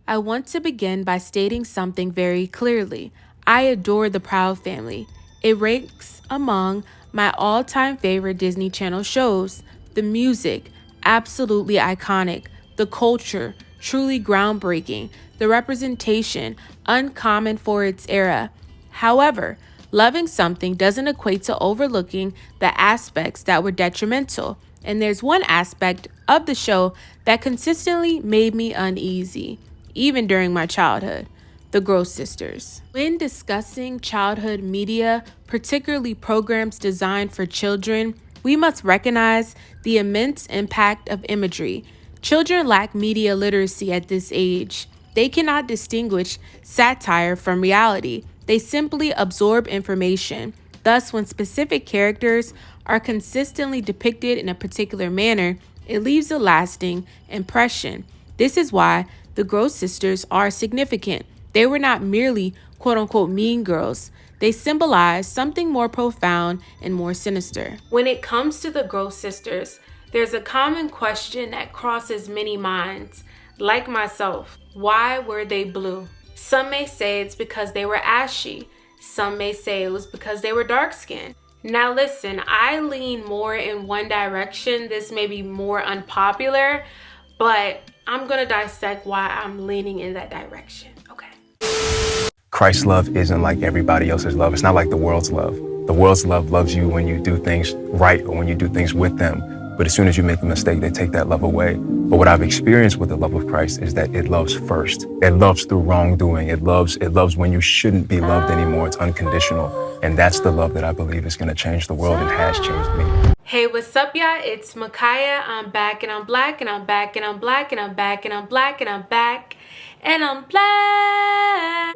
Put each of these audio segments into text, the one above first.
I want to begin by stating something very clearly. I adore The Proud Family. It ranks among my all-time favorite Disney Channel shows. The music, absolutely iconic. The culture, truly groundbreaking. The representation, uncommon for its era. However, loving something doesn't equate to overlooking the aspects that were detrimental. And there's one aspect of the show that consistently made me uneasy, even during my childhood: the Gross Sisters. When discussing childhood media, particularly programs designed for children, we must recognize the immense impact of imagery. Children lack media literacy at this age. They cannot distinguish satire from reality. They simply absorb information. Thus, when specific characters are consistently depicted in a particular manner, it leaves a lasting impression. This is why the Gross Sisters are significant. They were not merely quote unquote mean girls. They symbolize something more profound and more sinister. When it comes to the Gross Sisters, there's a common question that crosses many minds. Like myself, why were they blue? Some may say it's because they were ashy. Some may say it was because they were dark skinned. Now listen, I lean more in one direction. This may be more unpopular, but I'm gonna dissect why I'm leaning in that direction, okay? Christ's love isn't like everybody else's love. It's not like the world's love. The world's love loves you when you do things right or when you do things with them. But as soon as you make a mistake, they take that love away. But what I've experienced with the love of Christ is that it loves first. It loves through wrongdoing. It loves when you shouldn't be loved anymore. It's unconditional. And that's the love that I believe is going to change the world and has changed me. Hey, what's up, y'all? It's Micaiah. I'm back and I'm black and I'm back and I'm black and I'm back and I'm black and I'm back and I'm black.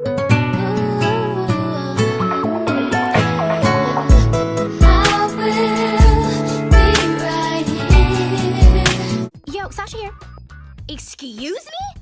Yo, Sasha here. Excuse me?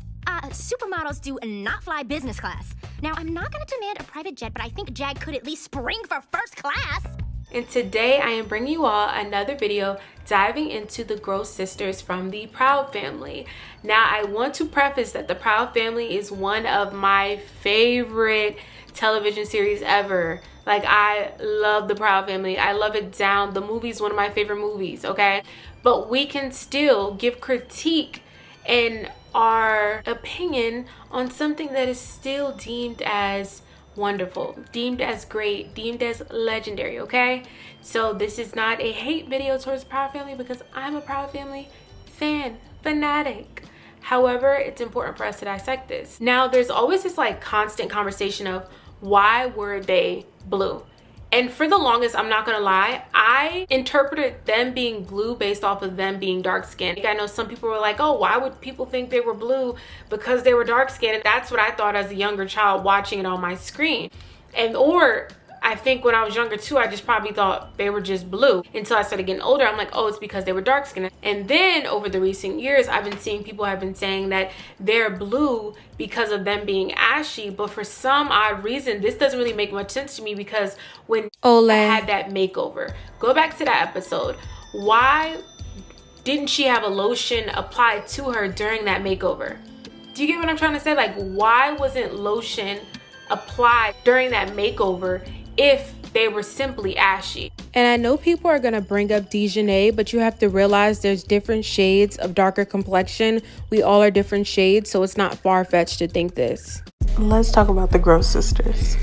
Supermodels do not fly business class. Now, I'm not gonna demand a private jet, but I think Jag could at least spring for first class. And today I am bringing you all another video diving into the Gross Sisters from the Proud Family. Now, I want to preface that the Proud Family is one of my favorite television series ever. Like, I love the Proud Family. I love it down. The movie's one of my favorite movies, okay? But we can still give critique and our opinion on something that is still deemed as wonderful, deemed as great, deemed as legendary, okay? So this is not a hate video towards Proud Family because I'm a Proud Family fanatic. However, it's important for us to dissect this. Now, there's always this like constant conversation of why were they blue? And for the longest, I'm not gonna lie, I interpreted them being blue based off of them being dark skinned. I know some people were like, oh, why would people think they were blue because they were dark skinned? And that's what I thought as a younger child watching it on my screen. Or I think when I was younger too, I just probably thought they were just blue until I started getting older. I'm like, oh, it's because they were dark skinned. And then over the recent years, I've been seeing people have been saying that they're blue because of them being ashy. But for some odd reason, this doesn't really make much sense to me because when I had that makeover, go back to that episode. Why didn't she have a lotion applied to her during that makeover? Do you get what I'm trying to say? Like, why wasn't lotion applied during that makeover if they were simply ashy? And I know people are gonna bring up Dejanay, but you have to realize there's different shades of darker complexion. We all are different shades, so it's not far-fetched to think this. Let's talk about the Gross Sisters.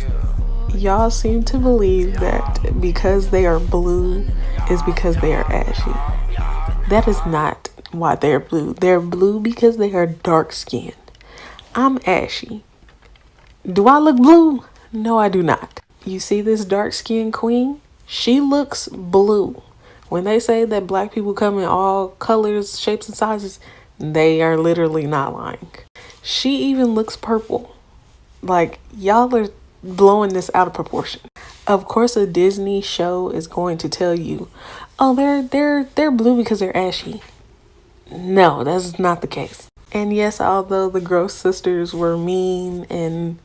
Y'all seem to believe that because they are blue is because they are ashy. That is not why they're blue. They're blue because they are dark skinned. I'm ashy. Do I look blue? No, I do not. You see this dark-skinned queen? She looks blue. When they say that black people come in all colors, shapes, and sizes, they are literally not lying. She even looks purple. Like, y'all are blowing this out of proportion. Of course, a Disney show is going to tell you, oh, they're blue because they're ashy. No, that's not the case. And yes, although the Gross Sisters were mean and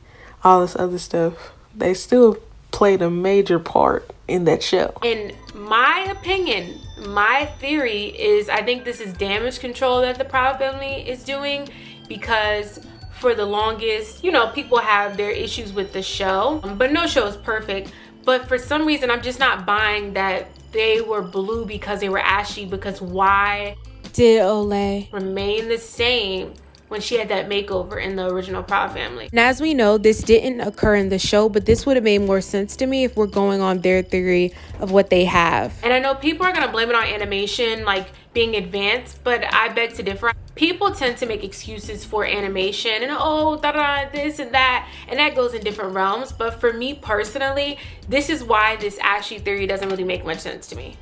all this other stuff, they still played a major part in that show. In my opinion, my theory is I think this is damage control that the Proud Family is doing, because for the longest. You know, people have their issues with the show, but no show is perfect. But for some reason, I'm just not buying that they were blue because they were ashy, because why did Olay remain the same when she had that makeover in the original Proud Family? And as we know, this didn't occur in the show, but this would have made more sense to me if we're going on their theory of what they have. And I know people are gonna blame it on animation, like being advanced, but I beg to differ. People tend to make excuses for animation and this and that, and that goes in different realms. But for me personally, this is why this ashy theory doesn't really make much sense to me.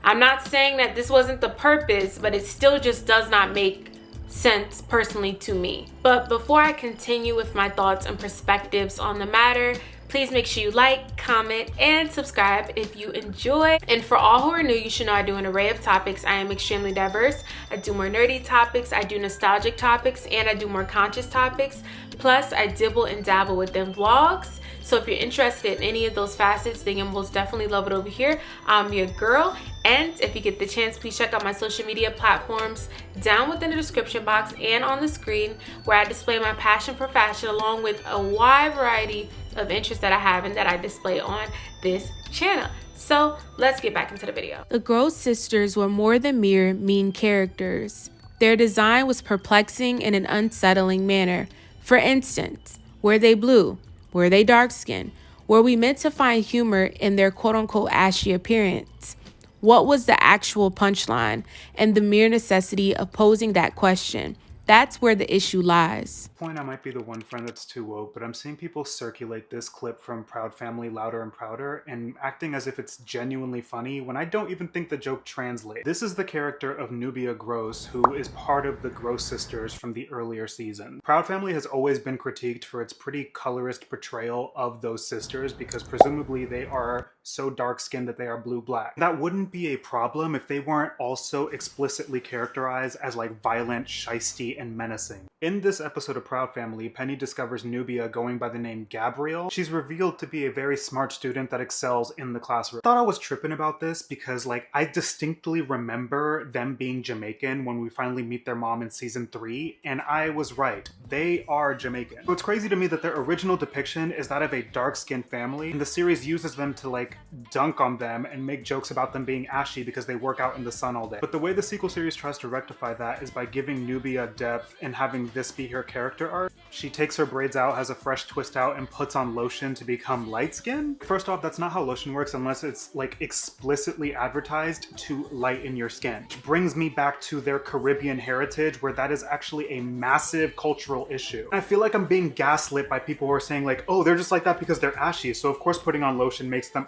I'm not saying that this wasn't the purpose, but it still just does not make sense personally to me. But before I continue with my thoughts and perspectives on the matter, please make sure you like, comment, and subscribe if you enjoy. And for all who are new, you should know I do an array of topics. I am extremely diverse. I do more nerdy topics, I do nostalgic topics, and I do more conscious topics. Plus, I dibble and dabble within vlogs. So if you're interested in any of those facets, then you'll most definitely love it over here. I'm your girl. And if you get the chance, please check out my social media platforms down within the description box and on the screen, where I display my passion for fashion along with a wide variety of interests that I have and that I display on this channel. So let's get back into the video. The Gross sisters were more than mere mean characters. Their design was perplexing in an unsettling manner. For instance, were they blue? Were they dark-skinned? Were we meant to find humor in their quote-unquote ashy appearance? What was the actual punchline and the mere necessity of posing that question? That's where the issue lies. I might be the one friend that's too woke, but I'm seeing people circulate this clip from Proud Family Louder and Prouder and acting as if it's genuinely funny when I don't even think the joke translates. This is the character of Nubia Gross, who is part of the Gross sisters from the earlier season. Proud Family has always been critiqued for its pretty colorist portrayal of those sisters because presumably they are so dark-skinned that they are blue-black. That wouldn't be a problem if they weren't also explicitly characterized as like violent, shisty, and menacing. In this episode of Proud Family, Penny discovers Nubia going by the name Gabrielle. She's revealed to be a very smart student that excels in the classroom. I thought I was tripping about this because like I distinctly remember them being Jamaican when we finally meet their mom in season 3, and I was right. They are Jamaican. So it's crazy to me that their original depiction is that of a dark-skinned family, and the series uses them to like dunk on them and make jokes about them being ashy because they work out in the sun all day. But the way the sequel series tries to rectify that is by giving Nubia depth and having this be her character arc. She takes her braids out, has a fresh twist out, and puts on lotion to become light skinned. First off, that's not how lotion works unless it's like explicitly advertised to lighten your skin. Which brings me back to their Caribbean heritage, where that is actually a massive cultural issue. I feel like I'm being gaslit by people who are saying like, oh, they're just like that because they're ashy, so of course putting on lotion makes them...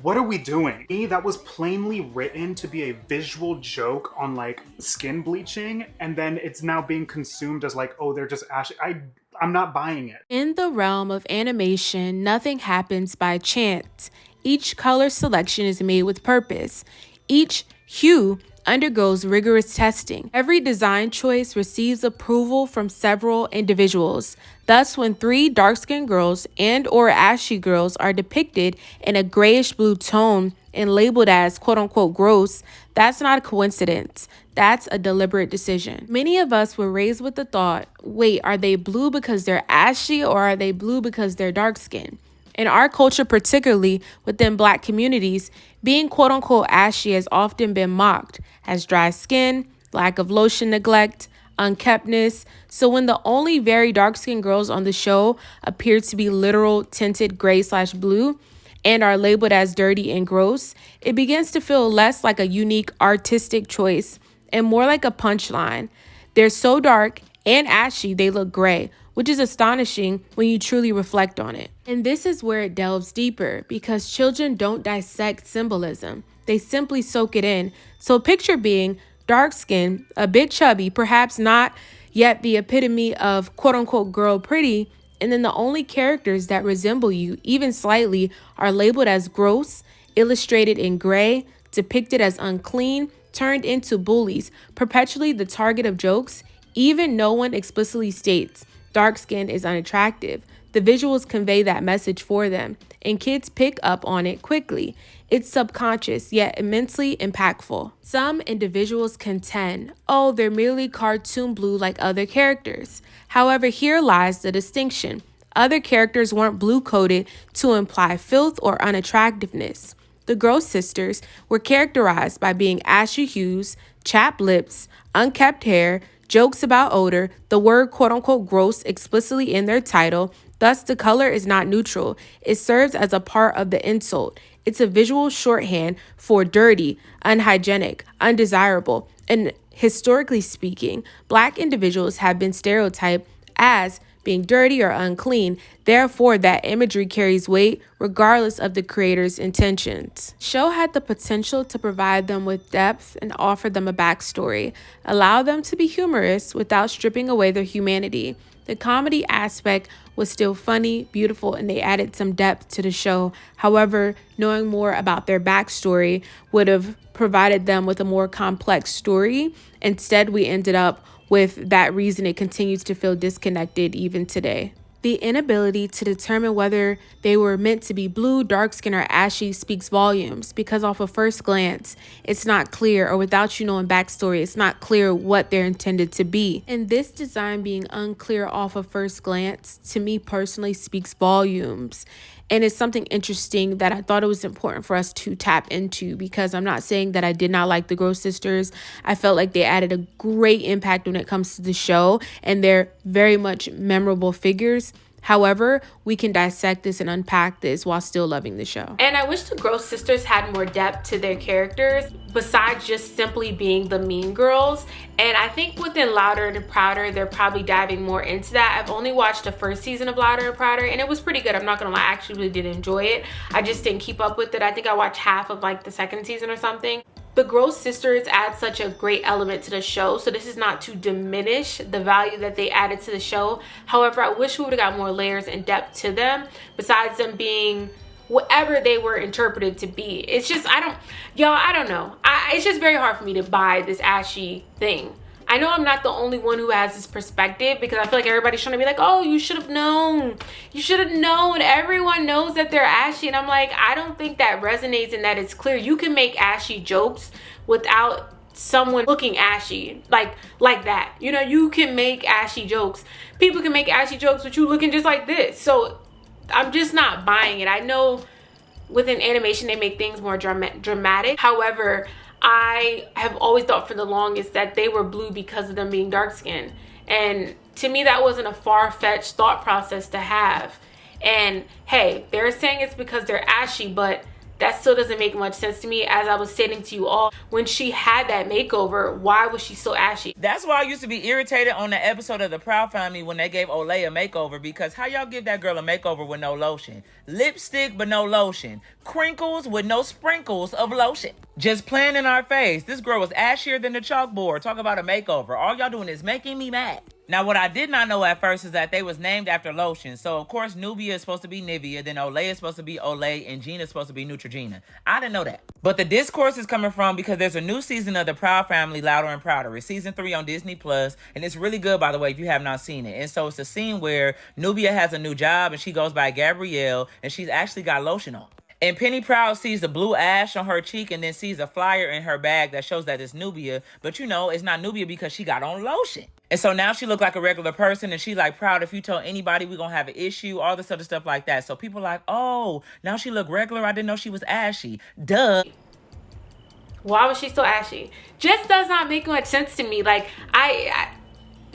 What are we doing? That was plainly written to be a visual joke on like skin bleaching, and then it's now being consumed as like, oh, they're just ashy. I'm not buying it. In the realm of animation, nothing happens by chance. Each color selection is made with purpose. Each hue undergoes rigorous testing. Every design choice receives approval from several individuals. Thus, when 3 dark-skinned girls and or ashy girls are depicted in a grayish blue tone and labeled as quote-unquote gross, that's not a coincidence. That's a deliberate decision. Many of us were raised with the thought, wait, are they blue because they're ashy or are they blue because they're dark-skinned? In our culture, particularly within Black communities, being quote-unquote ashy has often been mocked as dry skin, lack of lotion neglect, unkeptness. So when the only very dark-skinned girls on the show appear to be literal tinted gray/blue and are labeled as dirty and gross, it begins to feel less like a unique artistic choice and more like a punchline. They're so dark and ashy they look gray, which is astonishing when you truly reflect on it. And this is where it delves deeper, because children don't dissect symbolism. They simply soak it in. So picture being dark-skinned, a bit chubby, perhaps not yet the epitome of quote-unquote girl pretty, and then the only characters that resemble you, even slightly, are labeled as gross, illustrated in gray, depicted as unclean, turned into bullies, perpetually the target of jokes. Even no one explicitly states dark skin is unattractive. The visuals convey that message for them, and kids pick up on it quickly. It's subconscious, yet immensely impactful. Some individuals contend, oh, they're merely cartoon blue like other characters. However, here lies the distinction. Other characters weren't blue-coded to imply filth or unattractiveness. The Gross sisters were characterized by being ashy hues, chapped lips, unkempt hair, jokes about odor, the word quote-unquote gross explicitly in their title. Thus, the color is not neutral. It serves as a part of the insult. It's a visual shorthand for dirty, unhygienic, undesirable, and historically speaking, Black individuals have been stereotyped as being dirty or unclean. Therefore, that imagery carries weight regardless of the creator's intentions. The show had the potential to provide them with depth and offer them a backstory, allow them to be humorous without stripping away their humanity. The comedy aspect was still funny, beautiful, and they added some depth to the show. However, knowing more about their backstory would have provided them with a more complex story. Instead, we ended up with that reason it continues to feel disconnected even today. The inability to determine whether they were meant to be blue, dark skin, or ashy speaks volumes because off of first glance, it's not clear, or without you knowing backstory, it's not clear what they're intended to be. And this design being unclear off of first glance, to me personally, speaks volumes. And it's something interesting that I thought it was important for us to tap into, because I'm not saying that I did not like the Gross sisters. I felt like they added a great impact when it comes to the show, and they're very much memorable figures. However, we can dissect this and unpack this while still loving the show. And I wish the Gross sisters had more depth to their characters besides just simply being the mean girls. And I think within Louder and Prouder, they're probably diving more into that. I've only watched the first season of Louder and Prouder, and it was pretty good. I'm not gonna lie, I actually really did enjoy it. I just didn't keep up with it. I think I watched half of like the second season or something. The Gross sisters add such a great element to the show, so this is not to diminish the value that they added to the show. However, I wish we would have got more layers and depth to them besides them being whatever they were interpreted to be. It's just, I don't know. It's just very hard for me to buy this ashy thing. I know I'm not the only one who has this perspective, because I feel like everybody's trying to be like, oh, you should have known. You should have known. Everyone knows that they're ashy. And I'm like, I don't think that resonates and that it's clear. You can make ashy jokes without someone looking ashy like that. You know, you can make ashy jokes. People can make ashy jokes with you looking just like this. So I'm just not buying it. I know within animation they make things more dramatic. However, I have always thought for the longest that they were blue because of them being dark skinned. And to me, that wasn't a far-fetched thought process to have. And hey, they're saying it's because they're ashy, but that still doesn't make much sense to me. As I was stating to you all, when she had that makeover, why was she so ashy? That's why I used to be irritated on the episode of The Proud Family when they gave Olay a makeover, because how y'all give that girl a makeover with no lotion? Lipstick but no lotion. Crinkles with no sprinkles of lotion. Just playing in our face. This girl was ashier than the chalkboard. Talk about a makeover. All y'all doing is making me mad. Now, what I did not know at first is that they was named after lotion. So, of course, Nubia is supposed to be Nivea, then Olay is supposed to be Olay, and Gina is supposed to be Neutrogena. I didn't know that. But the discourse is coming from because there's a new season of The Proud Family, Louder and Prouder. It's season 3 on Disney+, and it's really good, by the way, if you have not seen it. And so it's a scene where Nubia has a new job, and she goes by Gabrielle, and she's actually got lotion on. And Penny Proud sees the blue ash on her cheek and then sees a flyer in her bag that shows that it's Nubia. But you know, it's not Nubia because she got on lotion. And so now she look like a regular person, and she like, Proud, if you tell anybody, we're going to have an issue, all this other stuff like that. So people like, oh, now she look regular. I didn't know she was ashy. Duh. Why was she so ashy? Just does not make much sense to me. Like,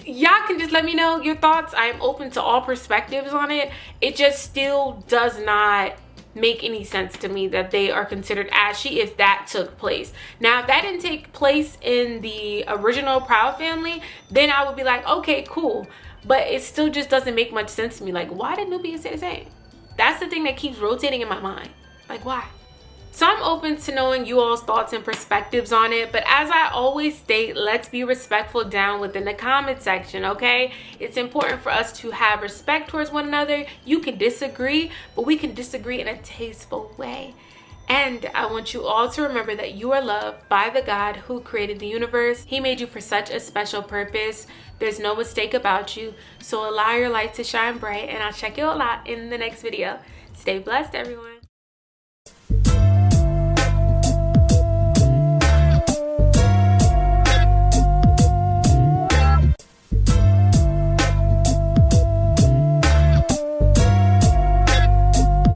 y'all can just let me know your thoughts. I am open to all perspectives on it. It just still does not make any sense to me that they are considered ashy if that took place. Now, if that didn't take place in the original Proud Family, then I would be like, okay, cool. But it still just doesn't make much sense to me. Like, why did Nubia say the same? That's the thing that keeps rotating in my mind. Like, why? So I'm open to knowing you all's thoughts and perspectives on it. But as I always state, let's be respectful down within the comment section, okay? It's important for us to have respect towards one another. You can disagree, but we can disagree in a tasteful way. And I want you all to remember that you are loved by the God who created the universe. He made you for such a special purpose. There's no mistake about you. So allow your light to shine bright, and I'll check you all out in the next video. Stay blessed, everyone.